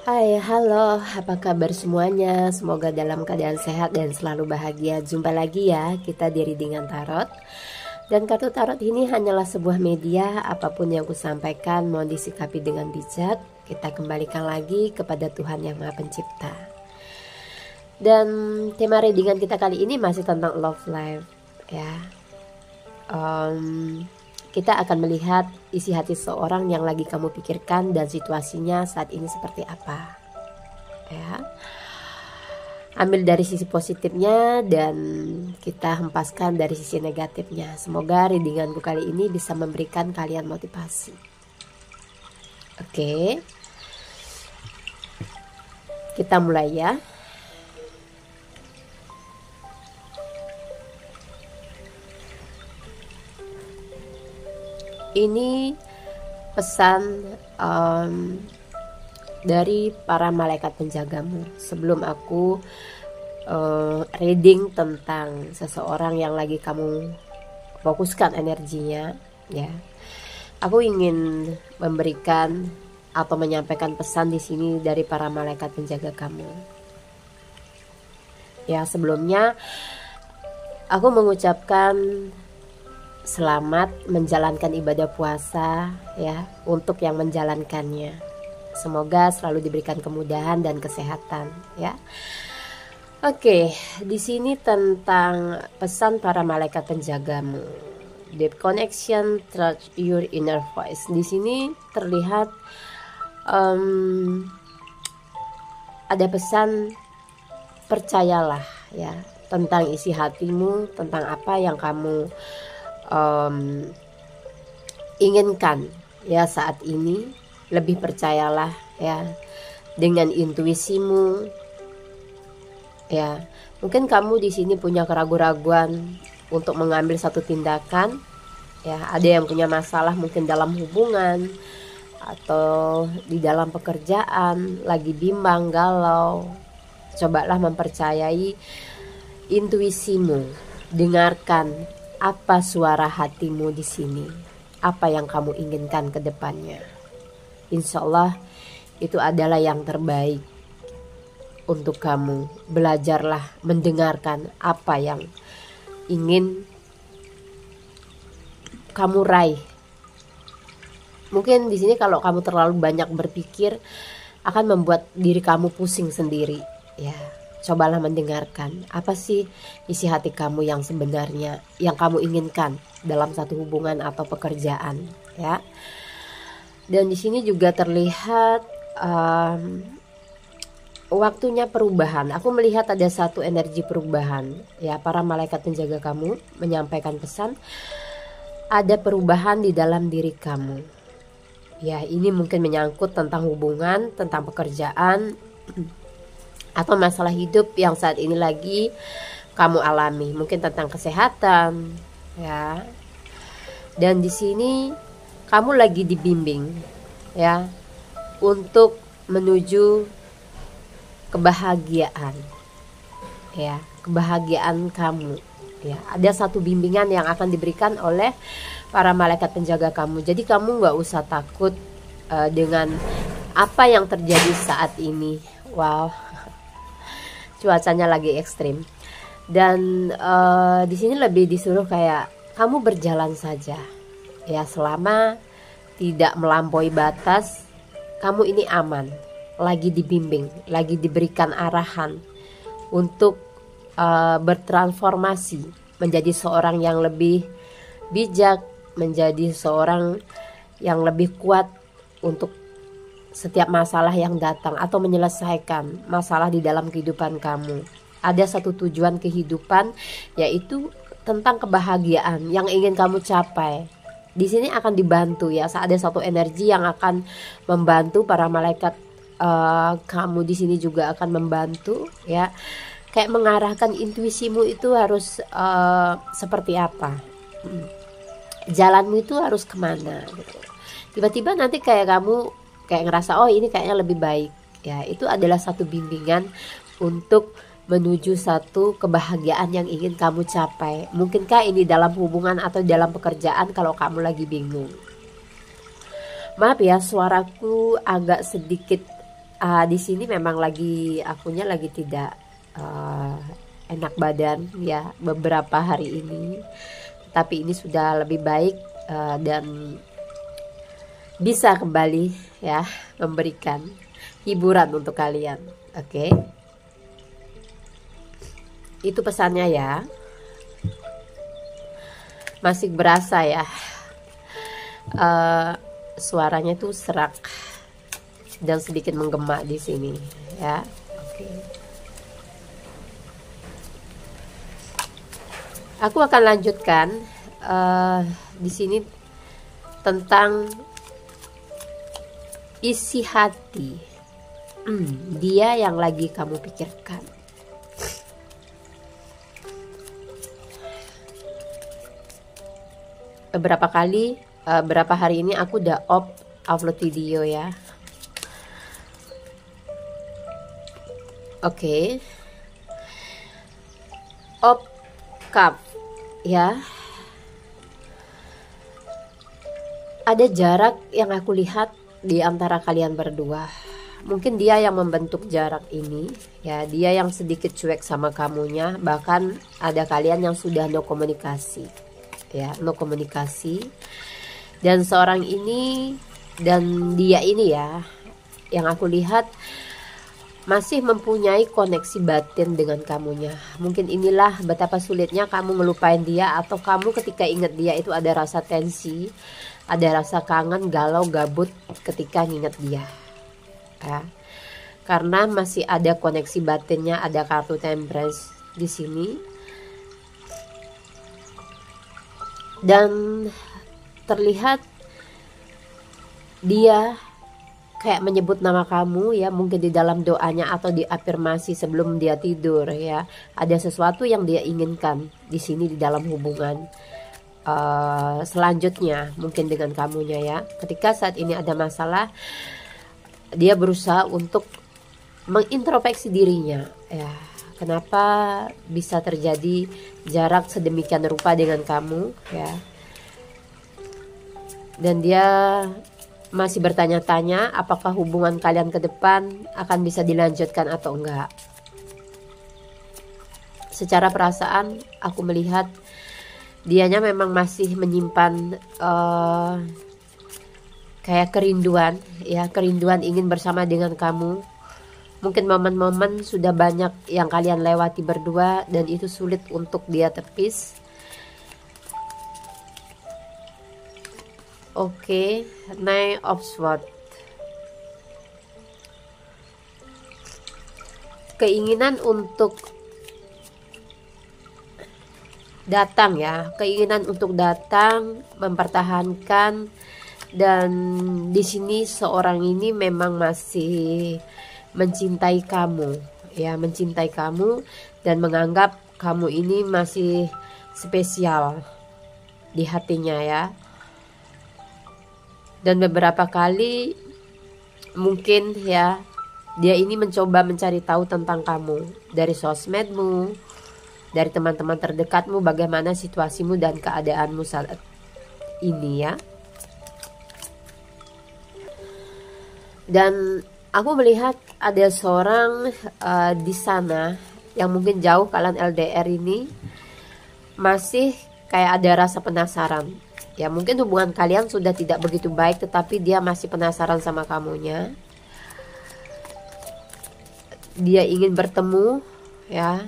Hai, halo, apa kabar semuanya? Semoga dalam keadaan sehat dan selalu bahagia. Jumpa lagi ya, kita di Readingan Tarot. Dan kartu tarot ini hanyalah sebuah media, apapun yang kusampaikan mohon disikapi dengan bijak. Kita kembalikan lagi kepada Tuhan Yang Maha Pencipta. Dan tema readingan kita kali ini masih tentang love life ya. Kita akan melihat isi hati seorang yang lagi kamu pikirkan dan situasinya saat ini seperti apa ya. Ambil dari sisi positifnya dan kita hempaskan dari sisi negatifnya. Semoga readinganku kali ini bisa memberikan kalian motivasi. Oke, kita mulai ya. Ini pesan dari para malaikat penjagamu. Sebelum aku reading tentang seseorang yang lagi kamu fokuskan energinya ya, aku ingin memberikan atau menyampaikan pesan di sini dari para malaikat penjaga kamu. Ya, sebelumnya aku mengucapkan selamat menjalankan ibadah puasa ya untuk yang menjalankannya. Semoga selalu diberikan kemudahan dan kesehatan ya. Oke, di sini tentang pesan para malaikat penjagamu. Deep connection, trust your inner voice. Di sini terlihat ada pesan percayalah ya tentang isi hatimu, tentang apa yang kamu inginkan ya saat ini. Lebih percayalah ya dengan intuisimu ya. Mungkin kamu di sini punya keraguan-raguan untuk mengambil satu tindakan ya. Ada yang punya masalah mungkin dalam hubungan atau di dalam pekerjaan, lagi bimbang, galau. Cobalah mempercayai intuisimu. Dengarkan apa suara hatimu di sini, apa yang kamu inginkan ke depannya. Insya Allah itu adalah yang terbaik untuk kamu. Belajarlah mendengarkan apa yang ingin kamu raih. Mungkin di sini kalau kamu terlalu banyak berpikir akan membuat diri kamu pusing sendiri ya. Cobalah mendengarkan apa sih isi hati kamu yang sebenarnya, yang kamu inginkan dalam satu hubungan atau pekerjaan ya. Dan di sini juga terlihat waktunya perubahan. Aku melihat ada satu energi perubahan ya. Para malaikat penjaga kamu menyampaikan pesan ada perubahan di dalam diri kamu ya. Ini mungkin menyangkut tentang hubungan, tentang pekerjaan atau masalah hidup yang saat ini lagi kamu alami, mungkin tentang kesehatan ya. Dan di sini kamu lagi dibimbing ya untuk menuju kebahagiaan ya, kebahagiaan kamu ya. Ada satu bimbingan yang akan diberikan oleh para malaikat penjaga kamu. Jadi kamu nggak usah takut dengan apa yang terjadi saat ini. Wow, cuacanya lagi ekstrim. Dan di sini lebih disuruh kayak kamu berjalan saja ya, selama tidak melampaui batas. Kamu ini aman, lagi dibimbing, lagi diberikan arahan untuk bertransformasi menjadi seorang yang lebih bijak, menjadi seorang yang lebih kuat untuk setiap masalah yang datang atau menyelesaikan masalah di dalam kehidupan kamu. Ada satu tujuan kehidupan, yaitu tentang kebahagiaan yang ingin kamu capai. Di sini akan dibantu ya. Ada satu energi yang akan membantu para malaikat kamu di sini juga akan membantu ya. Kayak mengarahkan intuisimu itu harus seperti apa, jalanmu itu harus kemana gitu. Tiba-tiba nanti kayak kamu kayak ngerasa oh ini kayaknya lebih baik ya. Itu adalah satu bimbingan untuk menuju satu kebahagiaan yang ingin kamu capai. Mungkinkah ini dalam hubungan atau dalam pekerjaan kalau kamu lagi bingung? Maaf ya, suaraku agak sedikit Di sini memang akunya lagi tidak enak badan ya beberapa hari ini, tapi ini sudah lebih baik dan bisa kembali ya memberikan hiburan untuk kalian. Oke. Itu pesannya ya. Masih berasa ya. Suaranya tuh serak dan sedikit menggema di sini ya. Oke. Aku akan lanjutkan di sini tentang isi hati dia yang lagi kamu pikirkan. Beberapa hari ini aku udah upload video ya. Oke. Cup ya. Ada jarak yang aku lihat di antara kalian berdua. Mungkin dia yang membentuk jarak ini ya, dia yang sedikit cuek sama kamunya, bahkan ada kalian yang sudah no komunikasi ya, no komunikasi. Dan seorang ini dan dia ini ya, yang aku lihat masih mempunyai koneksi batin dengan kamunya. Mungkin inilah betapa sulitnya kamu ngelupain dia, atau kamu ketika ingat dia itu ada rasa tensi, ada rasa kangen, galau, gabut ketika nginget dia ya. Karena masih ada koneksi batinnya, ada kartu Temperance di sini. Dan terlihat dia kayak menyebut nama kamu ya, mungkin di dalam doanya atau di afirmasi sebelum dia tidur ya. Ada sesuatu yang dia inginkan di sini di dalam hubungan selanjutnya mungkin dengan kamunya ya. Ketika saat ini ada masalah, dia berusaha untuk mengintrospeksi dirinya ya. Kenapa bisa terjadi jarak sedemikian rupa dengan kamu ya. Dan dia masih bertanya-tanya apakah hubungan kalian ke depan akan bisa dilanjutkan atau enggak. Secara perasaan aku melihat dianya memang masih menyimpan kayak kerinduan ya, kerinduan ingin bersama dengan kamu. Mungkin momen-momen sudah banyak yang kalian lewati berdua dan itu sulit untuk dia tepis. Oke, Nine of Swords. Keinginan untuk datang ya, keinginan untuk datang, mempertahankan, dan di sini seorang ini memang masih mencintai kamu ya, mencintai kamu dan menganggap kamu ini masih spesial di hatinya ya. Dan beberapa kali mungkin ya dia ini mencoba mencari tahu tentang kamu dari sosmedmu, dari teman-teman terdekatmu, bagaimana situasimu dan keadaanmu saat ini ya. Dan aku melihat ada seorang di sana yang mungkin jauh kalian LDR ini masih kayak ada rasa penasaran. Ya mungkin hubungan kalian sudah tidak begitu baik, tetapi dia masih penasaran sama kamunya. Dia ingin bertemu ya.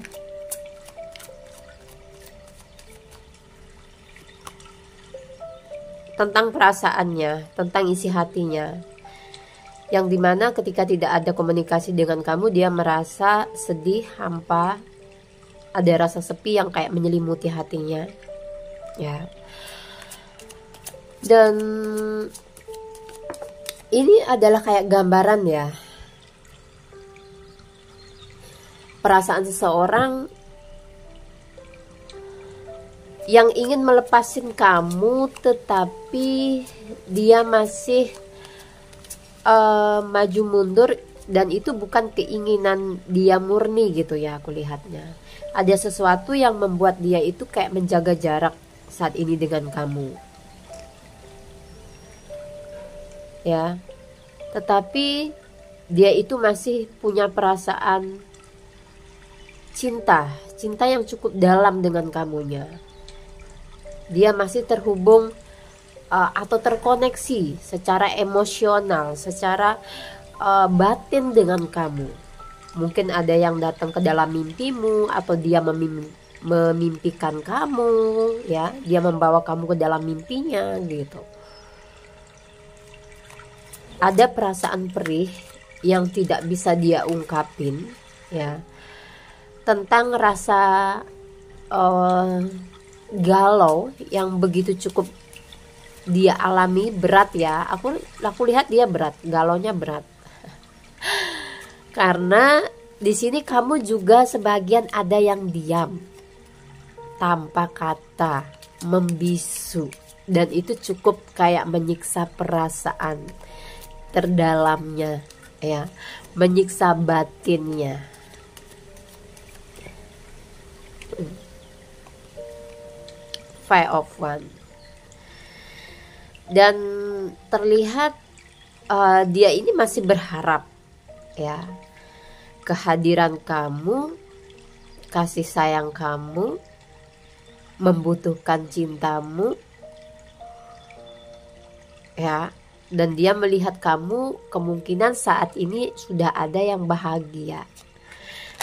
Tentang perasaannya, tentang isi hatinya. Yang dimana ketika tidak ada komunikasi dengan kamu, dia merasa sedih, hampa, ada rasa sepi yang kayak menyelimuti hatinya ya. Dan ini adalah kayak gambaran ya, perasaan seseorang yang ingin melepasin kamu, tetapi dia masih maju mundur, dan itu bukan keinginan dia murni gitu ya. Aku lihatnya ada sesuatu yang membuat dia itu kayak menjaga jarak saat ini dengan kamu ya. Tetapi dia itu masih punya perasaan cinta yang cukup dalam dengan kamunya. Dia masih terhubung atau terkoneksi secara emosional, secara batin dengan kamu. Mungkin ada yang datang ke dalam mimpimu, atau dia memimpikan kamu, ya, dia membawa kamu ke dalam mimpinya gitu. Ada perasaan perih yang tidak bisa dia ungkapin, ya, tentang rasa galau yang begitu cukup dia alami, berat ya. Aku lihat dia berat, galaunya berat. Karena di sini kamu juga sebagian ada yang diam, tanpa kata, membisu, dan itu cukup kayak menyiksa perasaan terdalamnya, ya, menyiksa batinnya. Five of Wands. Dan terlihat dia ini masih berharap, ya, kehadiran kamu, kasih sayang kamu, membutuhkan cintamu, ya. Dan dia melihat kamu kemungkinan saat ini sudah ada yang bahagia.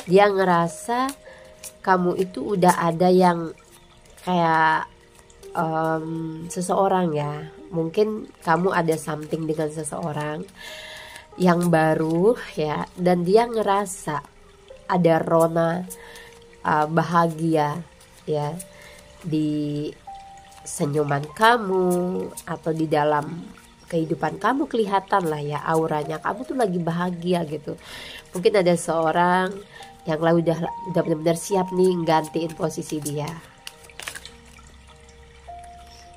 Dia ngerasa kamu itu udah ada yang kayak seseorang, ya. Mungkin kamu ada something dengan seseorang yang baru, ya. Dan dia ngerasa ada rona bahagia, ya, di senyuman kamu atau di dalam kehidupan kamu, kelihatan lah ya auranya, kamu tuh lagi bahagia gitu. Mungkin ada seorang yang udah benar-benar siap nih gantiin posisi dia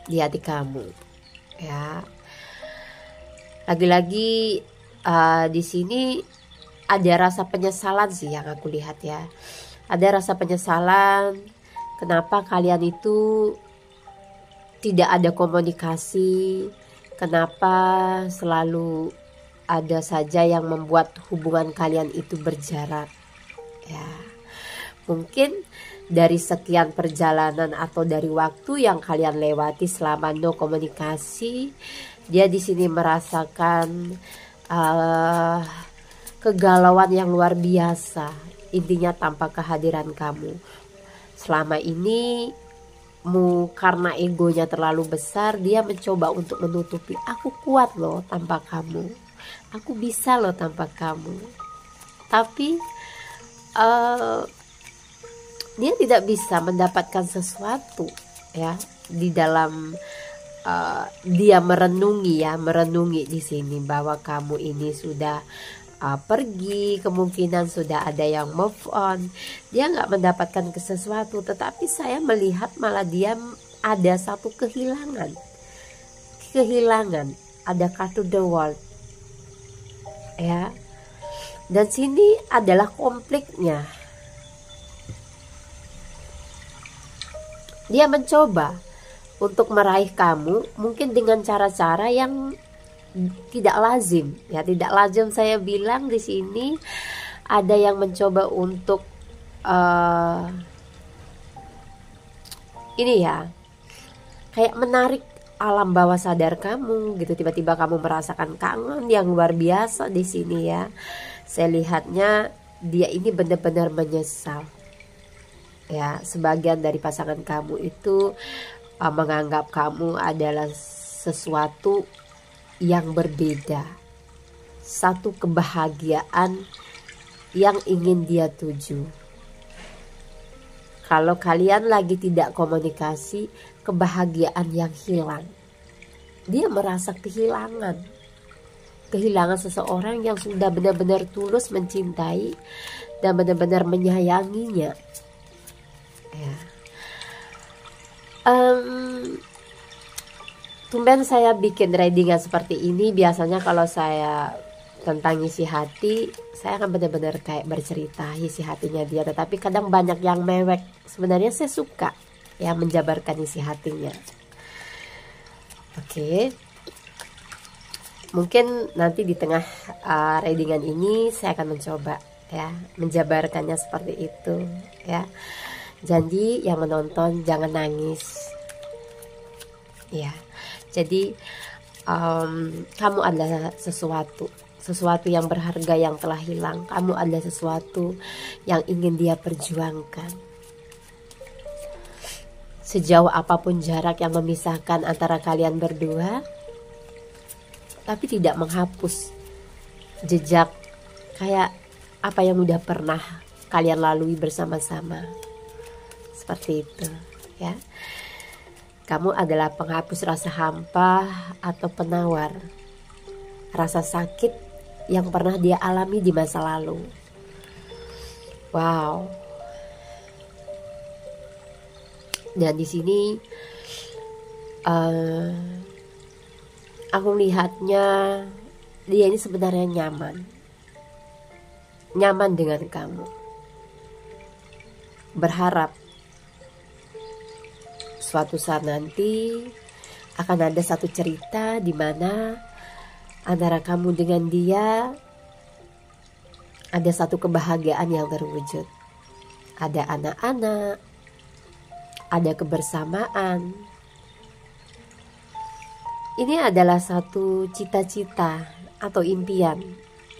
di hati kamu, ya. Lagi-lagi di sini ada rasa penyesalan sih yang aku lihat, ya. Ada rasa penyesalan kenapa kalian itu tidak ada komunikasi, kenapa selalu ada saja yang membuat hubungan kalian itu berjarak, ya. Mungkin dari sekian perjalanan atau dari waktu yang kalian lewati selama no komunikasi, dia di sini merasakan kegalauan yang luar biasa. Intinya tanpa kehadiran kamu. Selama ini karena egonya terlalu besar, dia mencoba untuk menutupi. Aku kuat loh tanpa kamu, aku bisa loh tanpa kamu. Tapi dia tidak bisa mendapatkan sesuatu, ya, di dalam dia merenungi di sini bahwa kamu ini sudah pergi, kemungkinan sudah ada yang move on. Dia nggak mendapatkan sesuatu, tetapi saya melihat malah dia ada satu kehilangan, ada kartu the world, ya. Dan sini adalah konfliknya. Dia mencoba untuk meraih kamu, mungkin dengan cara-cara yang tidak lazim, ya. Tidak lazim saya bilang di sini. Ada yang mencoba untuk ini, ya, kayak menarik alam bawah sadar kamu gitu. Tiba-tiba kamu merasakan kangen yang luar biasa di sini, ya. Saya lihatnya dia ini benar-benar menyesal, ya. Sebagian dari pasangan kamu itu menganggap kamu adalah sesuatu yang berbeda, satu kebahagiaan yang ingin dia tuju. Kalau kalian lagi tidak komunikasi, kebahagiaan yang hilang. Dia merasa kehilangan seseorang yang sudah benar-benar tulus mencintai dan benar-benar menyayanginya, ya. Tumben saya bikin readingan seperti ini. Biasanya kalau saya tentang isi hati, saya akan benar-benar kayak bercerita isi hatinya dia. Tetapi kadang banyak yang mewek. Sebenarnya saya suka, ya, menjabarkan isi hatinya. Oke. Mungkin nanti di tengah readingan ini saya akan mencoba ya menjabarkannya seperti itu ya. Janji yang menonton jangan nangis ya. Jadi kamu adalah sesuatu yang berharga yang telah hilang. Kamu adalah sesuatu yang ingin dia perjuangkan. Sejauh apapun jarak yang memisahkan antara kalian berdua, tapi tidak menghapus jejak kayak apa yang udah pernah kalian lalui bersama-sama. Seperti itu ya. Kamu adalah penghapus rasa hampa atau penawar rasa sakit yang pernah dia alami di masa lalu. Wow. Dan di sini aku lihatnya dia ini sebenarnya nyaman dengan kamu, berharap suatu saat nanti akan ada satu cerita di mana antara kamu dengan dia ada satu kebahagiaan yang terwujud, ada anak-anak, ada kebersamaan. Ini adalah satu cita-cita atau impian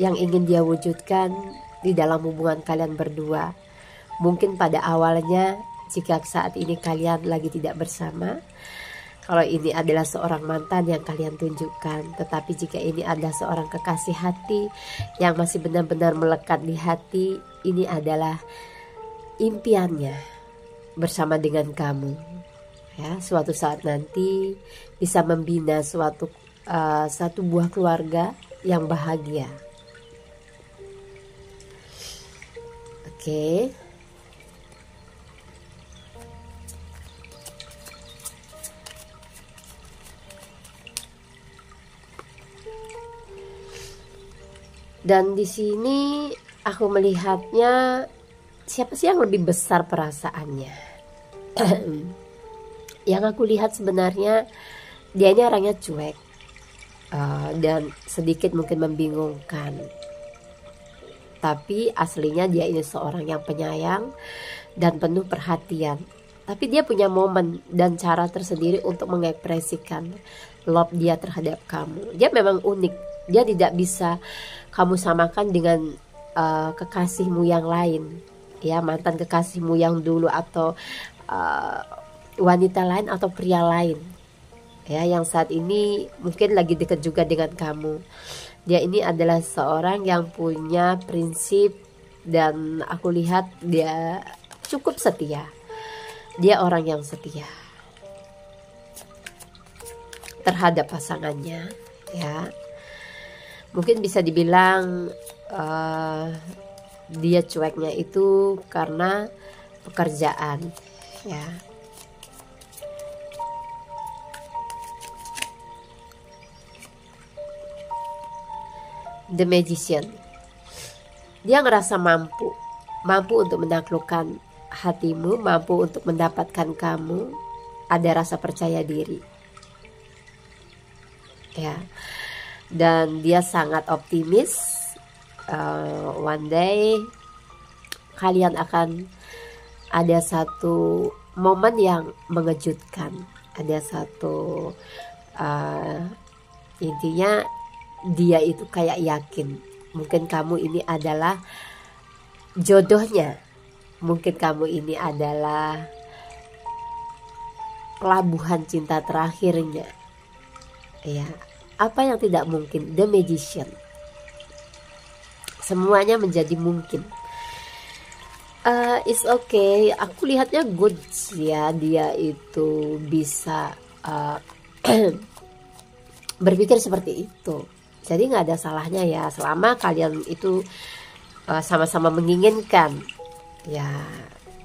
yang ingin dia wujudkan di dalam hubungan kalian berdua. Mungkin pada awalnya jika saat ini kalian lagi tidak bersama, kalau ini adalah seorang mantan yang kalian tunjukkan. Tetapi jika ini adalah seorang kekasih hati yang masih benar-benar melekat di hati, ini adalah impiannya bersama dengan kamu. Ya, suatu saat nanti bisa membina satu buah keluarga yang bahagia. Oke. Dan di sini aku melihatnya siapa sih yang lebih besar perasaannya? Yang aku lihat sebenarnya dia ini orangnya cuek dan sedikit mungkin membingungkan. Tapi aslinya dia ini seorang yang penyayang dan penuh perhatian. Tapi dia punya momen dan cara tersendiri untuk mengekspresikan love dia terhadap kamu. Dia memang unik. Dia tidak bisa kamu samakan dengan kekasihmu yang lain. Ya, mantan kekasihmu yang dulu atau wanita lain atau pria lain ya, yang saat ini mungkin lagi dekat juga dengan kamu. Dia ini adalah seorang yang punya prinsip dan aku lihat dia cukup setia. Dia orang yang setia terhadap pasangannya ya. Mungkin bisa dibilang dia cueknya itu karena pekerjaan ya. The Magician. Dia ngerasa mampu untuk menaklukkan hatimu, mampu untuk mendapatkan kamu. Ada rasa percaya diri ya. Dan dia sangat optimis one day kalian akan ada satu momen yang mengejutkan. Ada satu intinya dia itu kayak yakin mungkin kamu ini adalah jodohnya, mungkin kamu ini adalah pelabuhan cinta terakhirnya ya. Apa yang tidak mungkin? The Magician. Semuanya menjadi mungkin. It's okay. Aku lihatnya good ya. Dia itu bisa berpikir seperti itu. Jadi nggak ada salahnya ya, selama kalian itu sama-sama menginginkan ya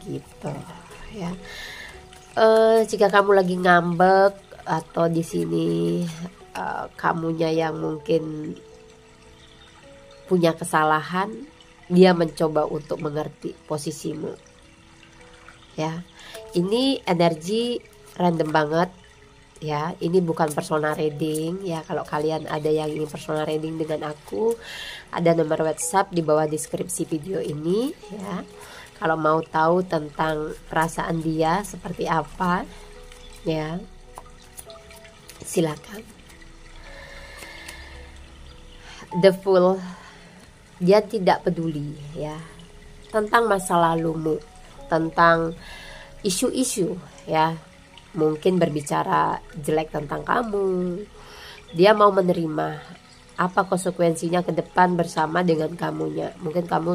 gitu ya. Jika kamu lagi ngambek atau di sini kamunya yang mungkin punya kesalahan, dia mencoba untuk mengerti posisimu ya. Ini energi random banget ya. Ini bukan personal reading ya. Kalau kalian ada yang ingin personal reading dengan aku, ada nomor WhatsApp di bawah deskripsi video ini ya. Kalau mau tahu tentang perasaan dia seperti apa ya, silakan. The Fool, dia tidak peduli ya tentang masa lalumu, tentang isu-isu ya. Mungkin berbicara jelek tentang kamu. Dia mau menerima apa konsekuensinya ke depan bersama dengan kamunya. Mungkin kamu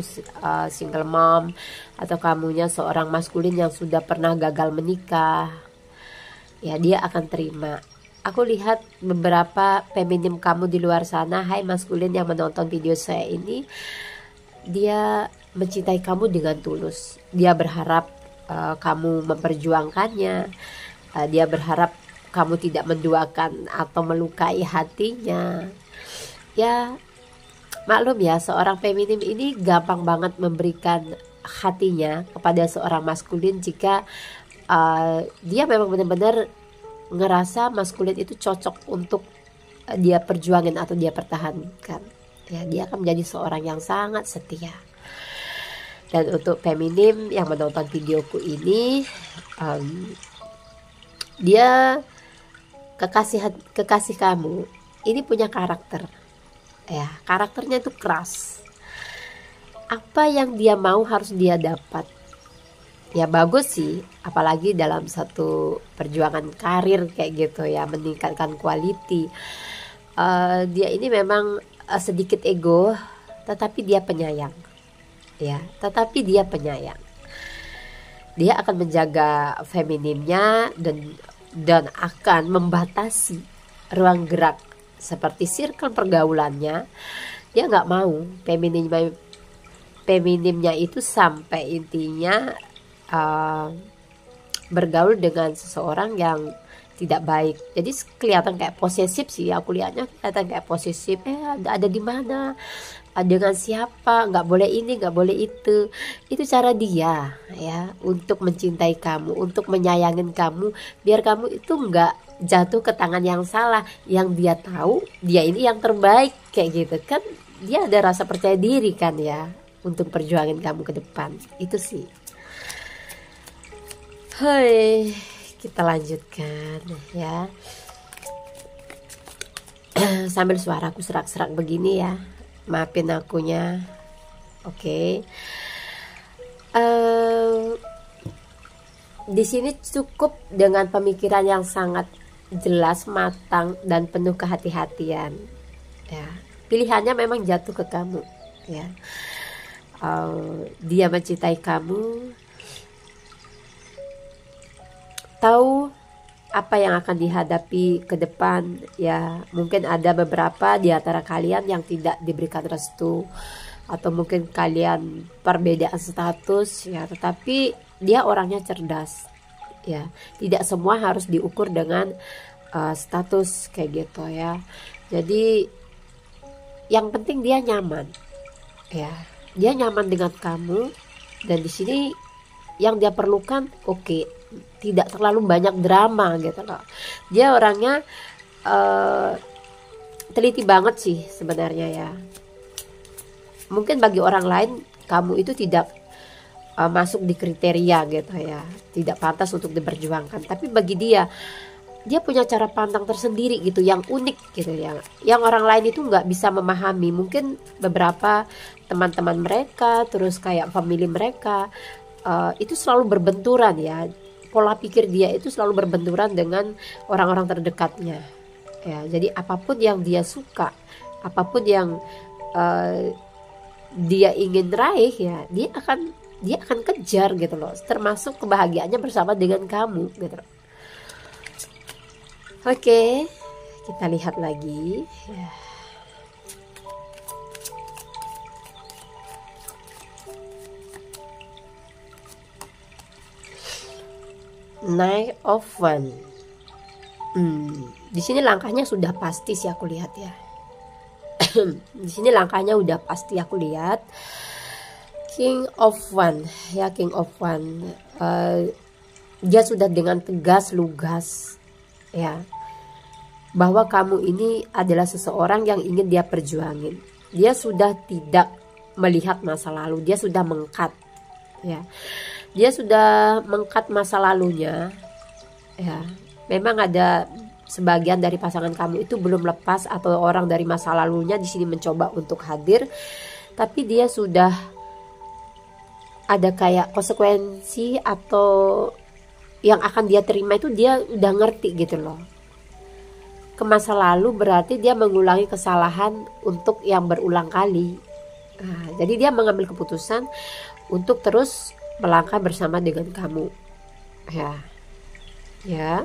single mom, atau kamunya seorang maskulin yang sudah pernah gagal menikah. Ya, dia akan terima. Aku lihat beberapa feminim kamu di luar sana, hai maskulin yang menonton video saya ini, dia mencintai kamu dengan tulus. Dia berharap kamu memperjuangkannya. Dia berharap kamu tidak menduakan atau melukai hatinya. Ya, maklum ya, seorang feminim ini gampang banget memberikan hatinya kepada seorang maskulin jika dia memang benar-benar ngerasa maskulin itu cocok untuk dia perjuangin atau dia pertahankan. Ya, dia akan menjadi seorang yang sangat setia. Dan untuk feminim yang menonton videoku ini, dia kekasih kamu ini punya karakter. Ya, karakternya itu keras. Apa yang dia mau harus dia dapat. Ya bagus sih, apalagi dalam satu perjuangan karir kayak gitu ya, meningkatkan quality. Dia ini memang sedikit ego, tetapi dia penyayang. Ya, tetapi dia penyayang. Dia akan menjaga feminimnya dan akan membatasi ruang gerak seperti circle pergaulannya. Dia nggak mau feminimnya itu sampai intinya bergaul dengan seseorang yang tidak baik. Jadi kelihatan kayak posesif sih, aku lihatnya kelihatan kayak posesif. Ada di mana, dengan siapa, nggak boleh ini, nggak boleh itu. Itu cara dia ya untuk mencintai kamu, untuk menyayangin kamu, biar kamu itu nggak jatuh ke tangan yang salah. Yang dia tahu dia ini yang terbaik kayak gitu kan. Dia ada rasa percaya diri kan ya untuk perjuangin kamu ke depan. Itu sih. Hai, kita lanjutkan ya. Sambil suaraku serak-serak begini ya, maafin akunya. Oke. Di sini cukup dengan pemikiran yang sangat jelas, matang, dan penuh kehati-hatian. Ya, pilihannya memang jatuh ke kamu. Ya, dia mencintai kamu, tahu apa yang akan dihadapi ke depan ya. Mungkin ada beberapa di antara kalian yang tidak diberikan restu, atau mungkin kalian perbedaan status ya, tetapi dia orangnya cerdas ya. Tidak semua harus diukur dengan status kayak gitu ya. Jadi yang penting dia nyaman ya. Dia nyaman dengan kamu, dan di sini yang dia perlukan tidak terlalu banyak drama gitu loh. Dia orangnya teliti banget sih sebenarnya ya. Mungkin bagi orang lain kamu itu tidak masuk di kriteria gitu ya, tidak pantas untuk diperjuangkan. Tapi bagi dia punya cara pandang tersendiri gitu, yang unik gitu ya, yang orang lain itu nggak bisa memahami. Mungkin beberapa teman-teman mereka, terus kayak family mereka, itu selalu berbenturan ya. Pola pikir dia itu selalu berbenturan dengan orang-orang terdekatnya ya. Jadi apapun yang dia suka, apapun yang dia ingin raih ya, dia akan kejar gitu loh, termasuk kebahagiaannya bersama dengan kamu gitu loh. Oke, kita lihat lagi ya. Knight of Wands. Di sini langkahnya sudah pasti sih aku lihat ya. Di sini langkahnya udah pasti aku lihat. King of Wands ya, King of Wands. Dia sudah dengan tegas lugas ya bahwa kamu ini adalah seseorang yang ingin dia perjuangin. Dia sudah tidak melihat masa lalu, dia sudah mengkat, ya. Dia sudah mengkat masa lalunya, ya. Memang ada sebagian dari pasangan kamu itu belum lepas atau orang dari masa lalunya di sini mencoba untuk hadir, tapi dia sudah ada kayak konsekuensi atau yang akan dia terima itu dia udah ngerti gitu loh. Ke masa lalu berarti dia mengulangi kesalahan untuk yang berulang kali. Nah, jadi dia mengambil keputusan untuk terus melangkah bersama dengan kamu. Ya. Ya.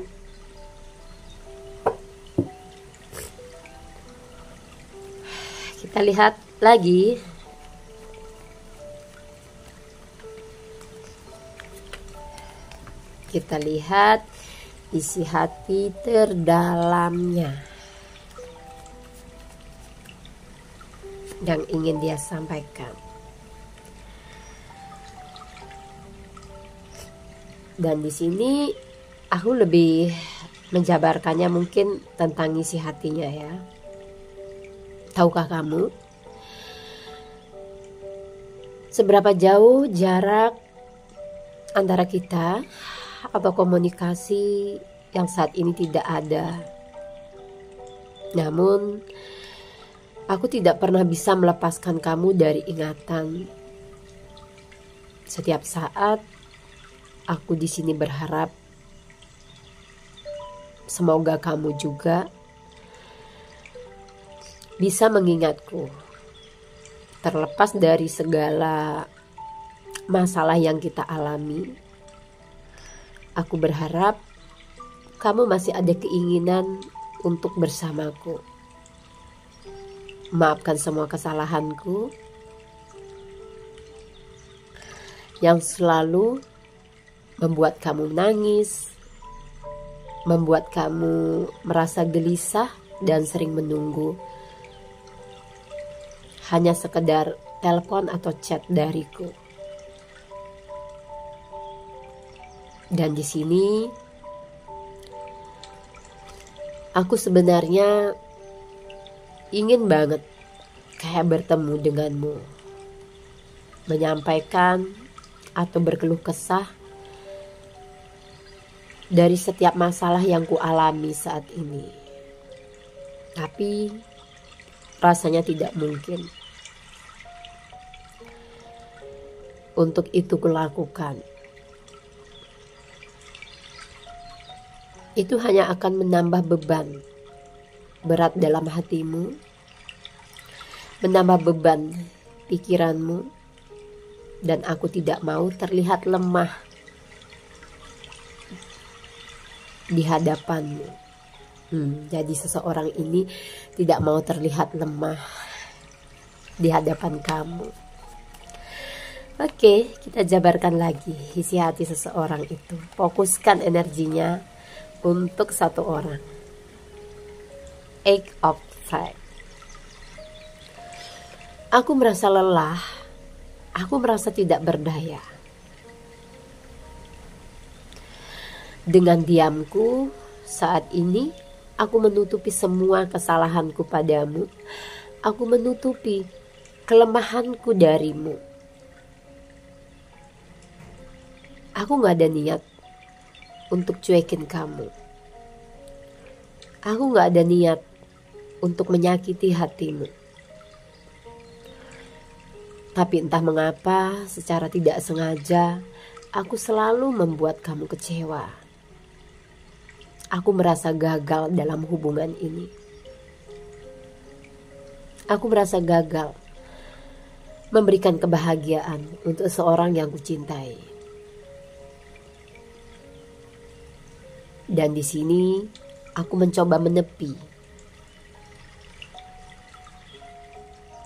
Kita lihat lagi. Kita lihat isi hati terdalamnya yang ingin dia sampaikan. Dan di sini aku lebih menjabarkannya mungkin tentang isi hatinya ya. Tahukah kamu seberapa jauh jarak antara kita atau komunikasi yang saat ini tidak ada? Namun aku tidak pernah bisa melepaskan kamu dari ingatan. Setiap saat aku di sini berharap semoga kamu juga bisa mengingatku, terlepas dari segala masalah yang kita alami. Aku berharap kamu masih ada keinginan untuk bersamaku. Maafkan semua kesalahanku yang selalu membuat kamu nangis, membuat kamu merasa gelisah dan sering menunggu hanya sekedar telepon atau chat dariku. Dan di sini aku sebenarnya ingin banget kayak bertemu denganmu, menyampaikan atau berkeluh kesah dari setiap masalah yang ku alami saat ini. Tapi rasanya tidak mungkin. Untuk itu kulakukan. Itu hanya akan menambah beban berat dalam hatimu, menambah beban pikiranmu, dan aku tidak mau terlihat lemah di hadapanmu. Jadi seseorang ini tidak mau terlihat lemah di hadapan kamu. Oke, kita jabarkan lagi isi hati seseorang itu. Fokuskan energinya untuk satu orang. Eight of Faith. Aku merasa lelah. Aku merasa tidak berdaya. Dengan diamku saat ini, aku menutupi semua kesalahanku padamu. Aku menutupi kelemahanku darimu. Aku gak ada niat untuk cuekin kamu. Aku gak ada niat untuk menyakiti hatimu. Tapi entah mengapa secara tidak sengaja aku selalu membuat kamu kecewa. Aku merasa gagal dalam hubungan ini. Aku merasa gagal memberikan kebahagiaan untuk seorang yang kucintai. Dan di sini aku mencoba menepi.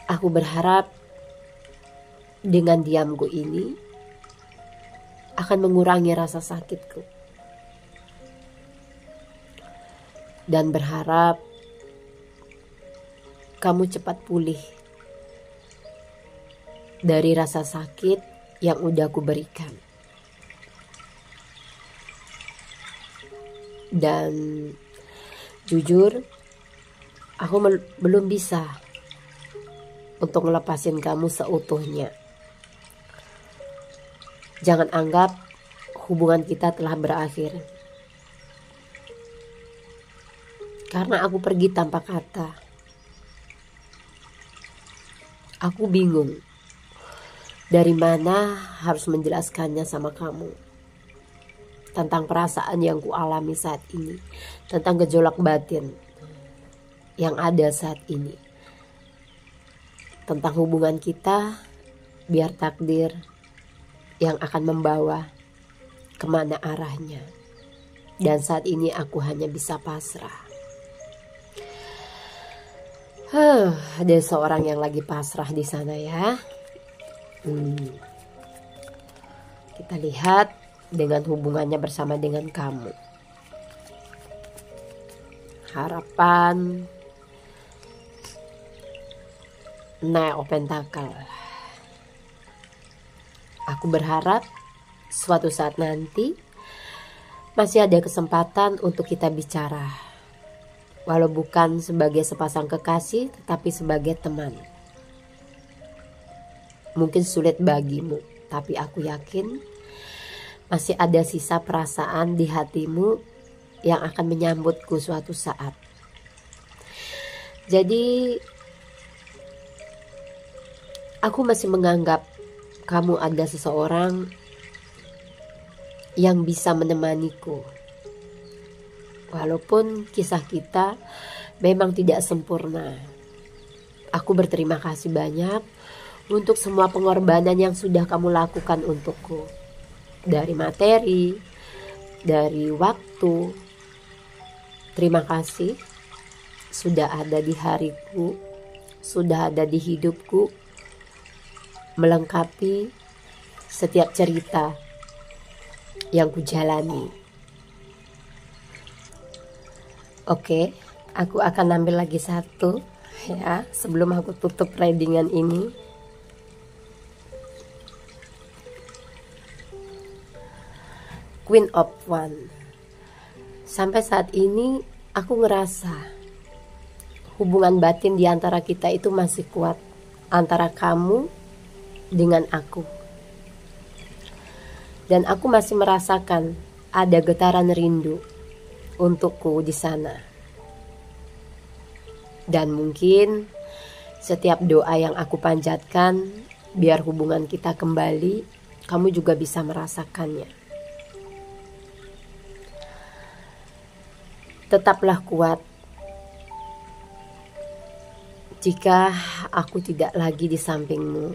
Aku berharap dengan diamku ini akan mengurangi rasa sakitku. Dan berharap kamu cepat pulih dari rasa sakit yang udah aku berikan. Dan Jujur, aku belum bisa untuk ngelepasin kamu seutuhnya. Jangan anggap hubungan kita telah berakhir. Karena aku pergi tanpa kata. Aku bingung dari mana harus menjelaskannya sama kamu. Tentang perasaan yang kualami saat ini. Tentang gejolak batin yang ada saat ini. Tentang hubungan kita, biar takdir yang akan membawa kemana arahnya. Dan saat ini aku hanya bisa pasrah. Ada seorang yang lagi pasrah di sana ya. Kita lihat dengan hubungannya bersama dengan kamu. Harapan, Knight of Pentacle. Aku berharap suatu saat nanti masih ada kesempatan untuk kita bicara. Walau bukan sebagai sepasang kekasih, tetapi sebagai teman. Mungkin sulit bagimu, tapi aku yakin masih ada sisa perasaan di hatimu yang akan menyambutku suatu saat. Jadi, aku masih menganggap kamu ada seseorang yang bisa menemaniku. Walaupun kisah kita memang tidak sempurna. Aku berterima kasih banyak untuk semua pengorbanan yang sudah kamu lakukan untukku. Dari materi, dari waktu. Terima kasih sudah ada di hariku, sudah ada di hidupku, melengkapi setiap cerita yang kujalani. Oke, aku akan ambil lagi satu ya sebelum aku tutup readingan ini. Queen of Wands. Sampai saat ini aku ngerasa hubungan batin di antara kita itu masih kuat, antara kamu dengan aku. Dan aku masih merasakan ada getaran rindu untukku di sana. Dan mungkin setiap doa yang aku panjatkan biar hubungan kita kembali, kamu juga bisa merasakannya. Tetaplah kuat. Jika aku tidak lagi di sampingmu,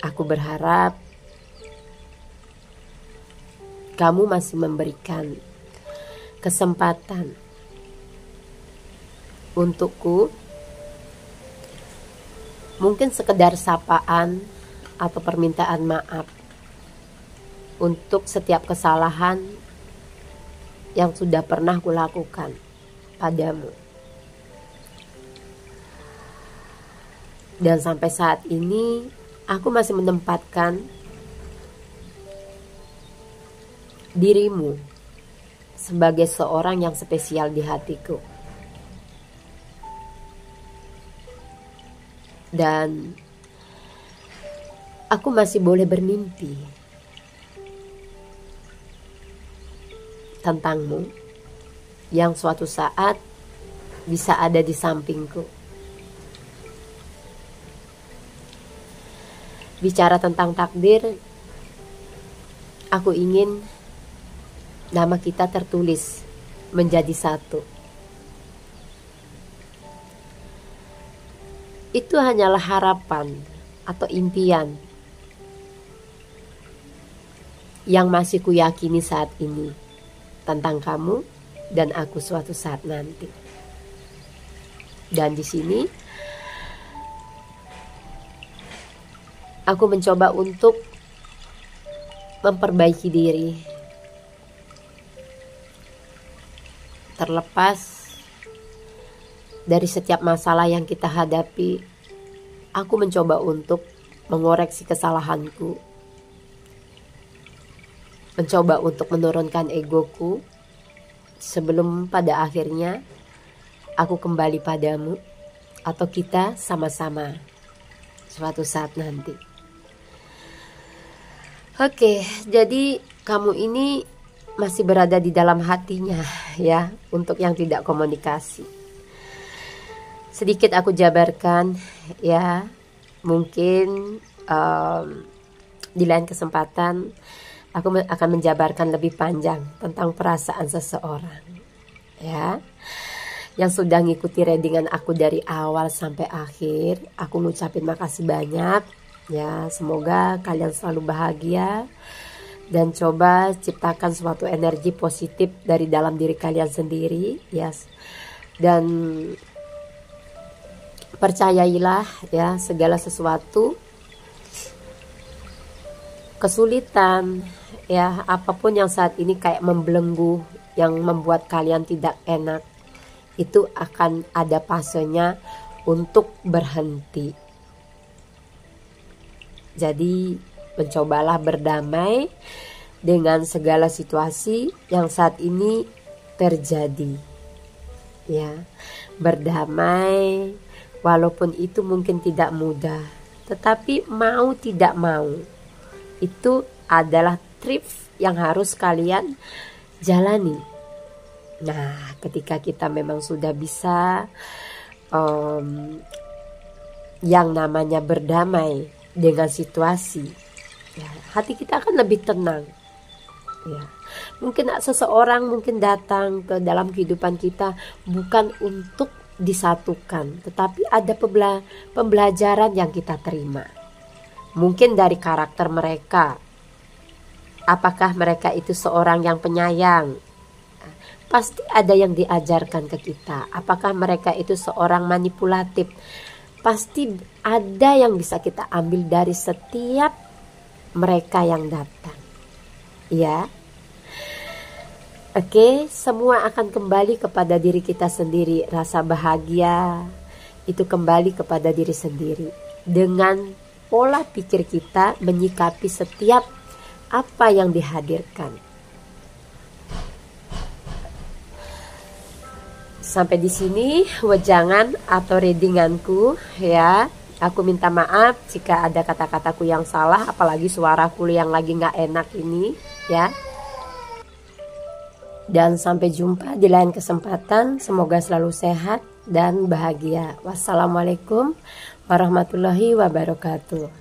aku berharap kamu masih memberikan kesempatan untukku. Mungkin sekedar sapaan atau permintaan maaf untuk setiap kesalahan yang sudah pernah kulakukan padamu. Dan sampai saat ini aku masih menempatkan dirimu sebagai seorang yang spesial di hatiku. Dan aku masih boleh bermimpi tentangmu yang suatu saat bisa ada di sampingku. Bicara tentang takdir, aku ingin nama kita tertulis menjadi satu. Itu hanyalah harapan atau impian yang masih kuyakini saat ini tentang kamu dan aku suatu saat nanti. Dan di sini aku mencoba untuk memperbaiki diri. Terlepas dari setiap masalah yang kita hadapi, aku mencoba untuk mengoreksi kesalahanku. Mencoba untuk menurunkan egoku sebelum pada akhirnya aku kembali padamu, atau kita sama-sama suatu saat nanti. Oke, jadi kamu ini masih berada di dalam hatinya ya, untuk yang tidak komunikasi. Sedikit aku jabarkan ya, mungkin di lain kesempatan aku akan menjabarkan lebih panjang tentang perasaan seseorang ya. Yang sudah ngikuti readingan aku dari awal sampai akhir, aku ngucapin makasih banyak ya. Semoga kalian selalu bahagia dan coba ciptakan suatu energi positif dari dalam diri kalian sendiri ya. Dan percayailah ya, segala sesuatu, kesulitan ya, apapun yang saat ini kayak membelenggu, yang membuat kalian tidak enak, itu akan ada fasenya untuk berhenti. Jadi mencobalah berdamai dengan segala situasi yang saat ini terjadi ya. Berdamai walaupun itu mungkin tidak mudah, tetapi mau tidak mau itu adalah trip yang harus kalian jalani. Nah, ketika kita memang sudah bisa yang namanya berdamai dengan situasi ya, hati kita akan lebih tenang ya. Mungkin seseorang mungkin datang ke dalam kehidupan kita bukan untuk disatukan, tetapi ada pembelajaran yang kita terima. Mungkin dari karakter mereka, apakah mereka itu seorang yang penyayang, pasti ada yang diajarkan ke kita. Apakah mereka itu seorang manipulatif, pasti ada yang bisa kita ambil dari setiap mereka yang datang ya. Oke, semua akan kembali kepada diri kita sendiri. Rasa bahagia itu kembali kepada diri sendiri, dengan pola pikir kita menyikapi setiap apa yang dihadirkan. Sampai di sini wejangan atau readinganku ya. Aku minta maaf jika ada kata-kataku yang salah, apalagi suaraku yang lagi nggak enak ini ya. Dan sampai jumpa di lain kesempatan. Semoga selalu sehat dan bahagia. Wassalamualaikum warahmatullahi wabarakatuh.